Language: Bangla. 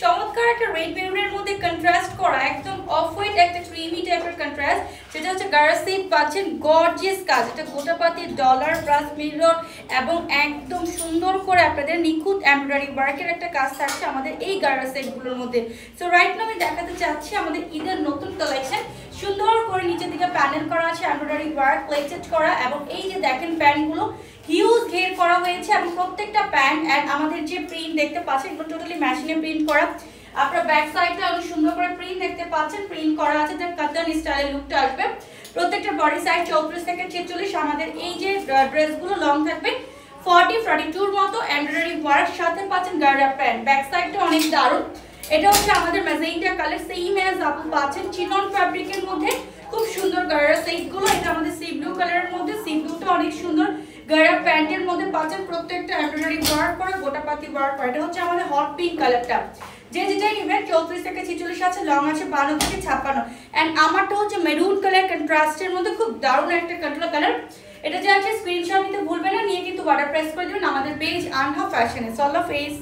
চমৎকার একটা রেড মেরুনের মধ্যে কন্ট্রাস্ট করা একদম অফ হোয়াইট একটা ক্রিমি টাইপের কন্ট্রাস্ট, সেটা হচ্ছে গারা সেট পাচ্ছেন গর্জিয়াস কাজ, এটা গোটাপাতি ডলার প্লাস মিরর এবং একদম সুন্দর করে আপনাদের নিখুঁত এমব্রয়ডারি ওয়ার্কের একটা কাজ থাকছে আমাদের এই গারা সেটগুলোর মধ্যে। সো রাইট নাও আমি দেখাতে চাচ্ছি আমাদের ঈদের নতুন কালেকশন, সুন্দর করে নিচের দিকে প্যানেল করা আছে, এমব্রয়ডারি ওয়ার্ক প্লেটেড করা, এবং এই যে দেখেন প্যান্টগুলো হিউজ ঘের করা হয়েছে এবং প্রত্যেকটা প্যান্ট এন্ড আমাদের যে প্রিন্ট দেখতে পাচ্ছেন এগুলো টোটালি মেশিনে প্রিন্ট করা। আপনারা ব্যাক সাইডে অনেক সুন্দর করে প্রিন্ট দেখতে পাচ্ছেন, প্রিন্ট করা আছে, যে কাতান স্টাইলের লুকটা আসবে। প্রত্যেকটা বডি সাইজ 34 থেকে 46। আমাদের এই যে ড্রেসগুলো লং থাকবে 40-42 মতো, এমব্রয়ডারি ওয়ার্ক সাথে পাচ্ছেন গার্ডা প্যান্ট। ব্যাক সাইডটা অনেক দারুণ, এটা হচ্ছে আমাদের ম্যাজেন্টা কালার, সেম অ্যাজ আপু পাচ্ছেন চিনন ফ্যাব্রিকের মধ্যে খুব সুন্দর গার্ডা সেটগুলো। এটা আমাদের সি ব্লু কালারের মধ্যে, সি ব্লুটা অনেক সুন্দর, গার্ডা প্যান্টের মধ্যে পাচ্ছেন প্রত্যেকটা এমব্রয়ডারি ওয়ার্ক করা, গোটাপাতি ওয়ার্ক করা। এটা হচ্ছে আমাদের হট পিঙ্ক কালারটা, যে যেটাই নেবেন 34 থেকে 46 আছে, লং আছে 52 থেকে 56। এন্ড আমারটা হচ্ছে মেরুন কালার কন্ট্রাস্টের মধ্যে খুব দারুণ একটা কালার। এটা যে আছে স্ক্রিনশট নিতে ভুলবেন না, নিয়ে কিন্তু অর্ডার প্রেস করে দেবেন আমাদের পেজ আনহা ফ্যাশনে। সল্লা ফেস।